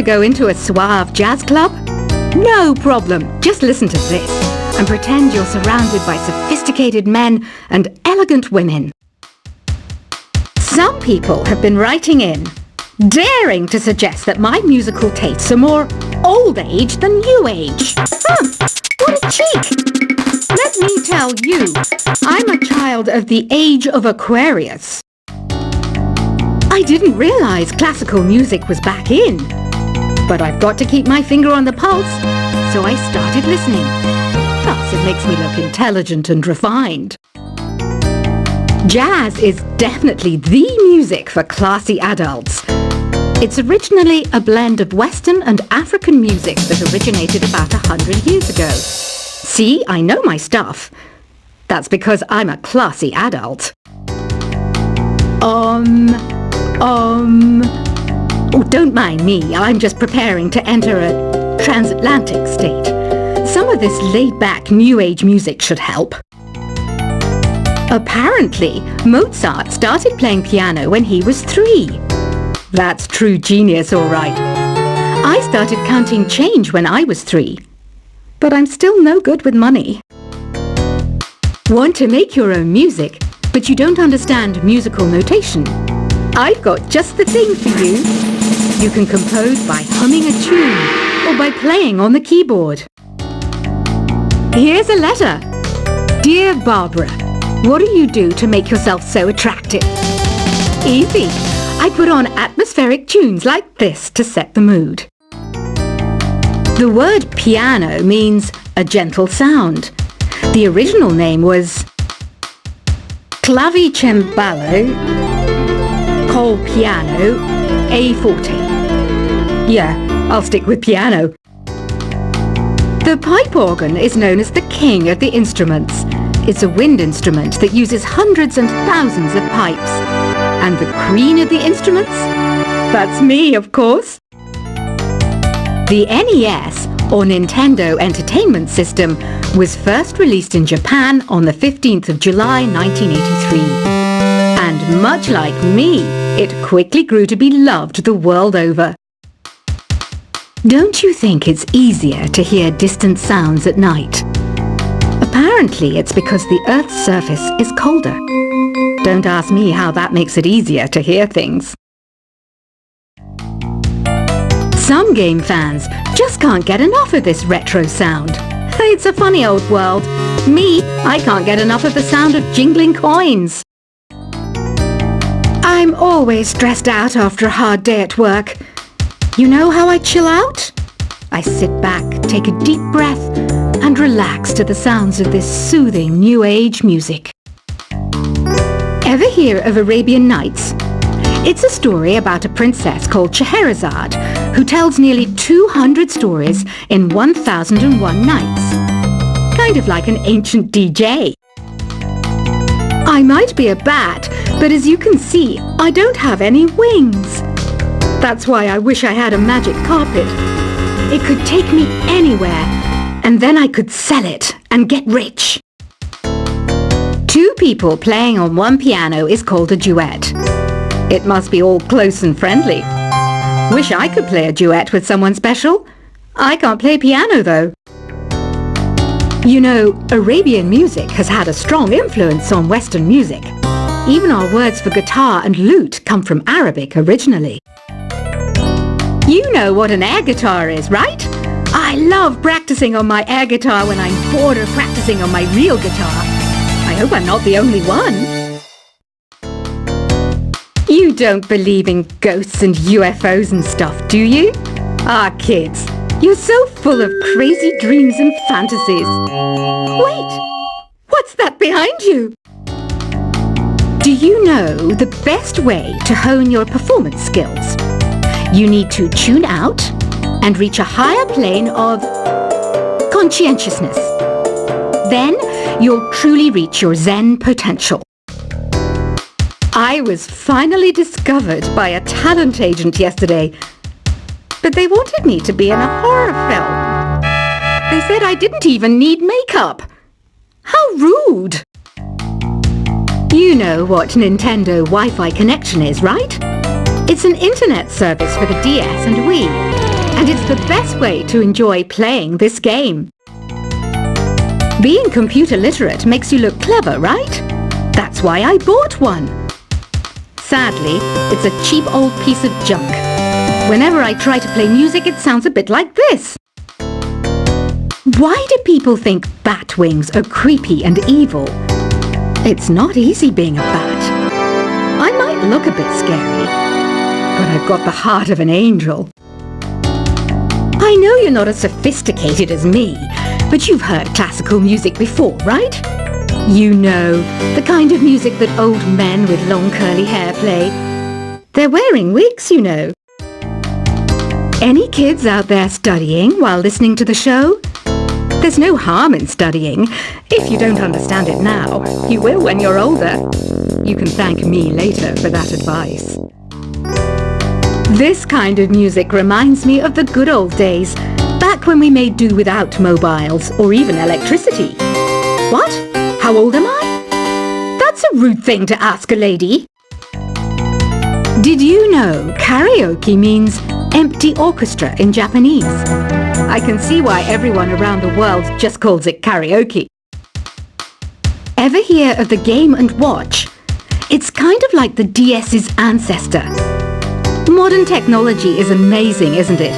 to go into a suave jazz club? No problem. Just listen to this and pretend you're surrounded by sophisticated men and elegant women. Some people have been writing in, daring to suggest that my musical tastes are more old age than new age. What a cheek! Let me tell you, I'm a child of the age of Aquarius. I didn't realize classical music was back in, but I've got to keep my finger on the pulse, so I started listening. Plus, it makes me look intelligent and refined. Jazz is definitely the music for classy adults. It's originally a blend of Western and African music that originated about 100 years ago. See, I know my stuff. That's because I'm a classy adult. Oh, don't mind me. I'm just preparing to enter a transatlantic state. Some of this laid-back New Age music should help. Apparently, Mozart started playing piano when he was 3. That's true genius, all right. I started counting change when I was 3. But I'm still no good with money. Want to make your own music, but you don't understand musical notation? I've got just the thing for you. You can compose by humming a tune or by playing on the keyboard. Here's a letter. Dear Barbara, what do you do to make yourself so attractive? Easy. I put on atmospheric tunes like this to set the mood. The word piano means a gentle sound. The original name was clavicembalo col piano a forte. Yeah, I'll stick with piano. The pipe organ is known as the king of the instruments. It's a wind instrument that uses hundreds and thousands of pipes. And the queen of the instruments? That's me, of course. The NES, or Nintendo Entertainment System, was first released in Japan on the 15th of July 1983. And much like me, it quickly grew to be loved the world over. Don't you think it's easier to hear distant sounds at night? Apparently, it's because the Earth's surface is colder. Don't ask me how that makes it easier to hear things. Some game fans just can't get enough of this retro sound. It's a funny old world. Me, I can't get enough of the sound of jingling coins. I'm always stressed out after a hard day at work. You know how I chill out? I sit back, take a deep breath, and relax to the sounds of this soothing New Age music. Ever hear of Arabian Nights? It's a story about a princess called Scheherazade who tells nearly 200 stories in 1001 nights. Kind of like an ancient DJ. I might be a bat, but as you can see, I don't have any wings. That's why I wish I had a magic carpet. It could take me anywhere, and then I could sell it and get rich. 2 people playing on one piano is called a duet. It must be all close and friendly. Wish I could play a duet with someone special. I can't play piano though. You know, Arabian music has had a strong influence on Western music. Even our words for guitar and lute come from Arabic originally. You know what an air guitar is, right? I love practicing on my air guitar when I'm bored of practicing on my real guitar. I hope I'm not the only one. You don't believe in ghosts and UFOs and stuff, do you? Ah, kids, you're so full of crazy dreams and fantasies. Wait, what's that behind you? Do you know the best way to hone your performance skills? You need to tune out and reach a higher plane of conscientiousness. Then you'll truly reach your Zen potential. I was finally discovered by a talent agent yesterday, but they wanted me to be in a horror film. They said I didn't even need makeup. How rude! You know what Nintendo Wi-Fi connection is, right? It's an internet service for the DS and Wii. and it's the best way to enjoy playing this game. Being computer literate makes you look clever, right? That's why I bought one. Sadly, it's a cheap old piece of junk. Whenever I try to play music, it sounds a bit like this. Why do people think bat wings are creepy and evil? It's not easy being a bat. I might look a bit scary, but I've got the heart of an angel. I know you're not as sophisticated as me, but you've heard classical music before, right? You know, the kind of music that old men with long curly hair play. They're wearing wigs, you know. Any kids out there studying while listening to the show? There's no harm in studying. If you don't understand it now, you will when you're older. You can thank me later for that advice. This kind of music reminds me of the good old days, back when we made do without mobiles or even electricity. What? How old am I? That's a rude thing to ask a lady. Did you know karaoke means empty orchestra in Japanese? I can see why everyone around the world just calls it karaoke. Ever hear of the Game & Watch? It's kind of like the DS's ancestor. Modern technology is amazing, isn't it?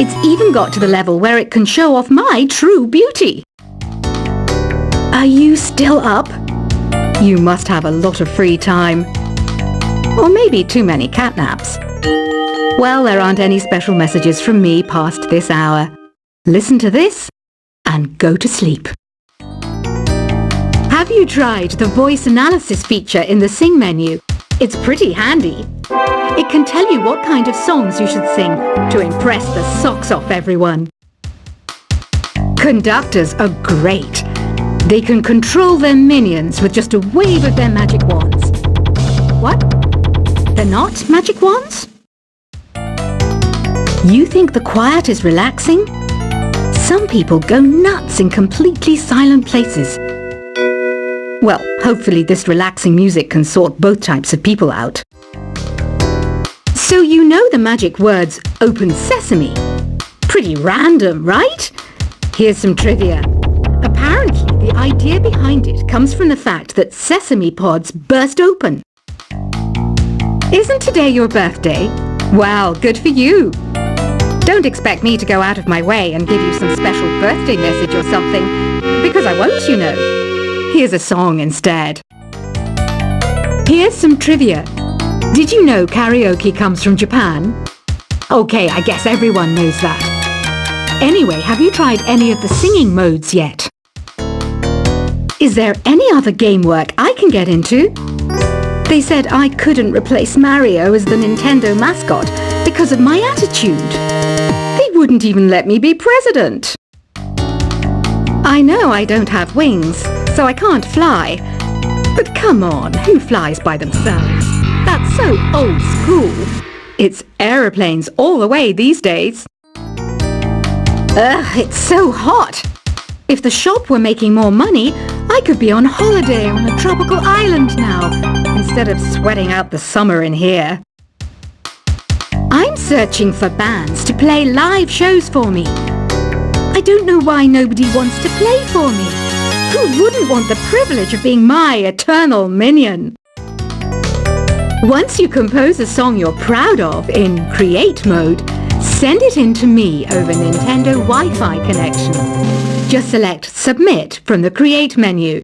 It's even got to the level where it can show off my true beauty. Are you still up? You must have a lot of free time. Or maybe too many catnaps. Well, there aren't any special messages from me past this hour. Listen to this and go to sleep. Have you tried the voice analysis feature in the Sing menu? It's pretty handy. It can tell you what kind of songs you should sing to impress the socks off everyone. Conductors are great. They can control their minions with just a wave of their magic wands. What? They're not magic wands? You think the quiet is relaxing? Some people go nuts in completely silent places. Well, hopefully this relaxing music can sort both types of people out. So you know the magic words "Open Sesame"? Pretty random, right? Here's some trivia. Apparently, the idea behind it comes from the fact that sesame pods burst open. Isn't today your birthday? Well, good for you. Don't expect me to go out of my way and give you some special birthday message or something, because I won't, you know. Here's a song instead. Here's some trivia. Did you know karaoke comes from Japan? Okay, I guess everyone knows that. Anyway, have you tried any of the singing modes yet? Is there any other game work I can get into? They said I couldn't replace Mario as the Nintendo mascot because of my attitude. They wouldn't even let me be president. I know I don't have wings, so I can't fly. But come on, who flies by themselves? That's so old school. It's aeroplanes all the way these days. Ugh, it's so hot. If the shop were making more money, I could be on holiday on a tropical island now, instead of sweating out the summer in here. I'm searching for bands to play live shows for me. I don't know why nobody wants to play for me. Who wouldn't want the privilege of being my eternal minion? Once you compose a song you're proud of in Create mode, send it in to me over Nintendo Wi-Fi connection. Just select Submit from the Create menu.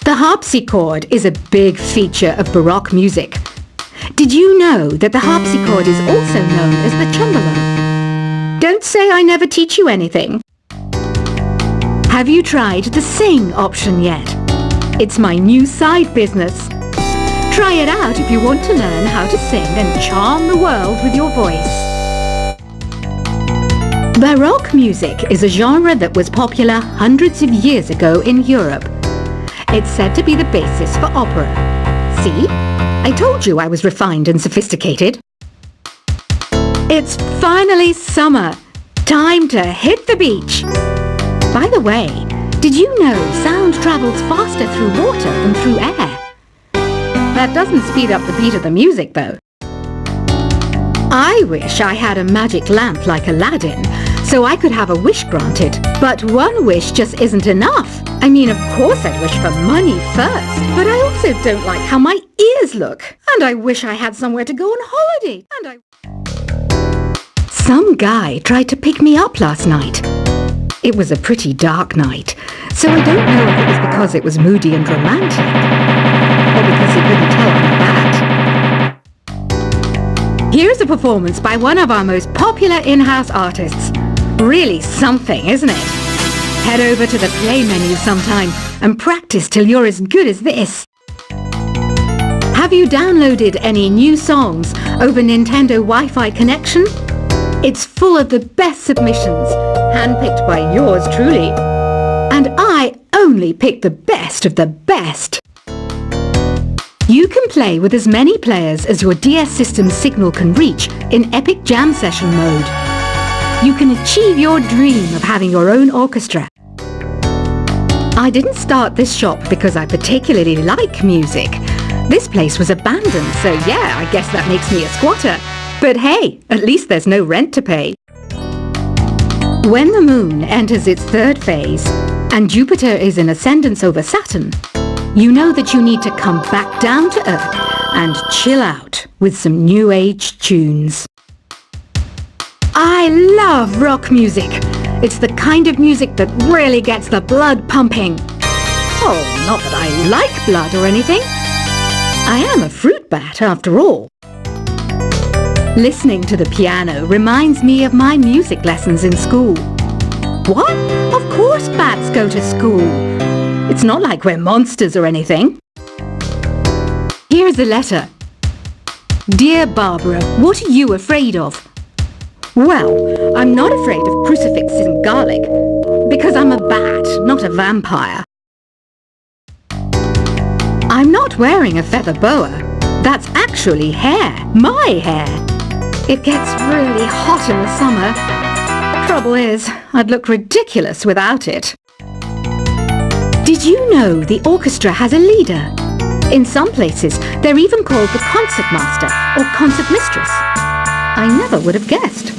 The harpsichord is a big feature of Baroque music. Did you know that the harpsichord is also known as the cembalo? Don't say I never teach you anything. Have you tried the Sing option yet? It's my new side business. Try it out if you want to learn how to sing and charm the world with your voice. Baroque music is a genre that was popular hundreds of years ago in Europe. It's said to be the basis for opera. See? I told you I was refined and sophisticated. It's finally summer. Time to hit the beach. By the way, did you know sound travels faster through water than through air? That doesn't speed up the beat of the music, though. I wish I had a magic lamp like Aladdin, so I could have a wish granted. But one wish just isn't enough. I mean, of course I'd wish for money first, but I also don't like how my ears look. And I wish I had somewhere to go on holiday. Some guy tried to pick me up last night. It was a pretty dark night, so I don't know if it was because it was moody and romantic, or because he couldn't tell I'm a bat. Here's a performance by one of our most popular in-house artists. Really something, isn't it? Head over to the play menu sometime and practice till you're as good as this. Have you downloaded any new songs over Nintendo Wi-Fi connection? It's full of the best submissions, handpicked by yours truly. And I only pick the best of the best. You can play with as many players as your DS system's signal can reach in Epic Jam Session mode. You can achieve your dream of having your own orchestra. I didn't start this shop because I particularly like music. This place was abandoned, so yeah, I guess that makes me a squatter. But hey, at least there's no rent to pay. When the moon enters its third phase and Jupiter is in ascendance over Saturn, you know that you need to come back down to Earth and chill out with some new age tunes. I love rock music. It's the kind of music that really gets the blood pumping. Oh, not that I like blood or anything. I am a fruit bat after all. Listening to the piano reminds me of my music lessons in school. What? Of course bats go to school. It's not like we're monsters or anything. Here's a letter. Dear Barbara, what are you afraid of? Well, I'm not afraid of crucifixes and garlic, because I'm a bat, not a vampire. I'm not wearing a feather boa. That's actually hair, my hair. It gets really hot in the summer. Trouble is, I'd look ridiculous without it. Did you know the orchestra has a leader? In some places, they're even called the concertmaster or concertmistress. I never would have guessed.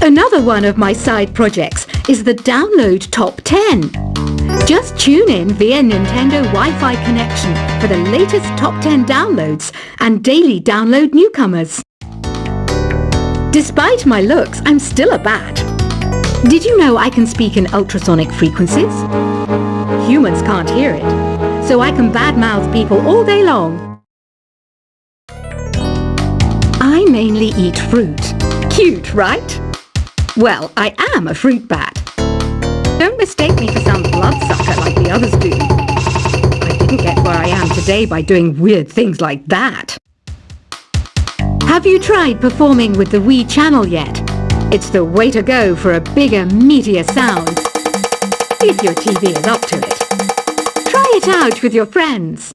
Another one of my side projects is the Download Top 10. Just tune in via Nintendo Wi-Fi connection for the latest Top 10 downloads and daily download newcomers. Despite my looks, I'm still a bat. Did you know I can speak in ultrasonic frequencies? Humans can't hear it, so I can badmouth people all day long. I mainly eat fruit. Cute, right? Well, I am a fruit bat. Don't mistake me for some bloodsucker like the others do. I didn't get where I am today by doing weird things like that. Have you tried performing with the Wii channel yet? It's the way to go for a bigger, meatier sound. If your TV is up to it. Try it out with your friends.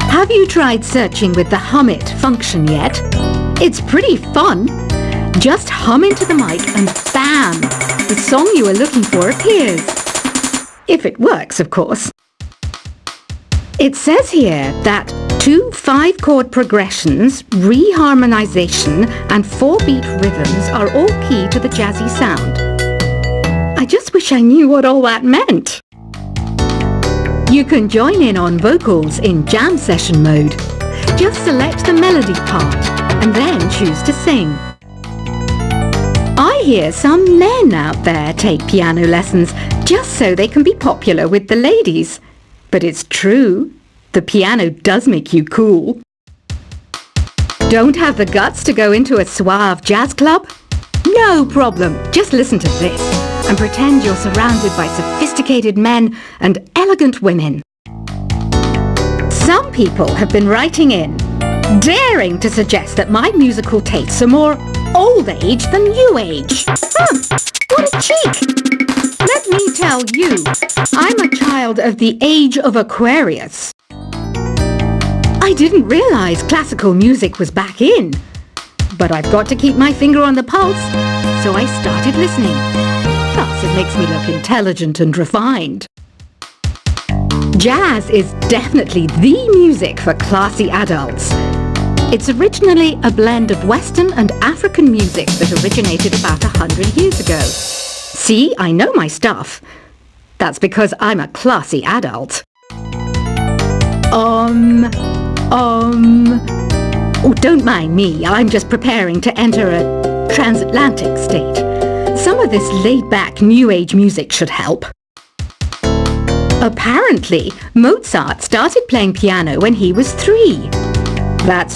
Have you tried searching with the Hum It function yet? It's pretty fun. Just hum into the mic and bam! The song you are looking for appears. If it works, of course. It says here that 2 5-chord progressions, reharmonization and 4-beat rhythms are all key to the jazzy sound. I just wish I knew what all that meant. You can join in on vocals in jam session mode. Just select the melody part and then choose to sing. I hear some men out there take piano lessons just so they can be popular with the ladies. But it's true, the piano does make you cool. Don't have the guts to go into a suave jazz club? No problem, just listen to this and pretend you're surrounded by sophisticated men and elegant women. Some people have been writing in, daring to suggest that my musical tastes are more old age than new age. What a cheek! Let me tell you, I'm a child of the age of Aquarius. I didn't realize classical music was back in, but I've got to keep my finger on the pulse, so I started listening. Plus, it makes me look intelligent and refined. Jazz is definitely the music for classy adults. It's originally a blend of Western and African music that originated about 100 years ago. See, I know my stuff. That's because I'm a classy adult. Oh, don't mind me. I'm just preparing to enter a transatlantic state. Some of this laid-back New Age music should help. Apparently, Mozart started playing piano when he was 3. That's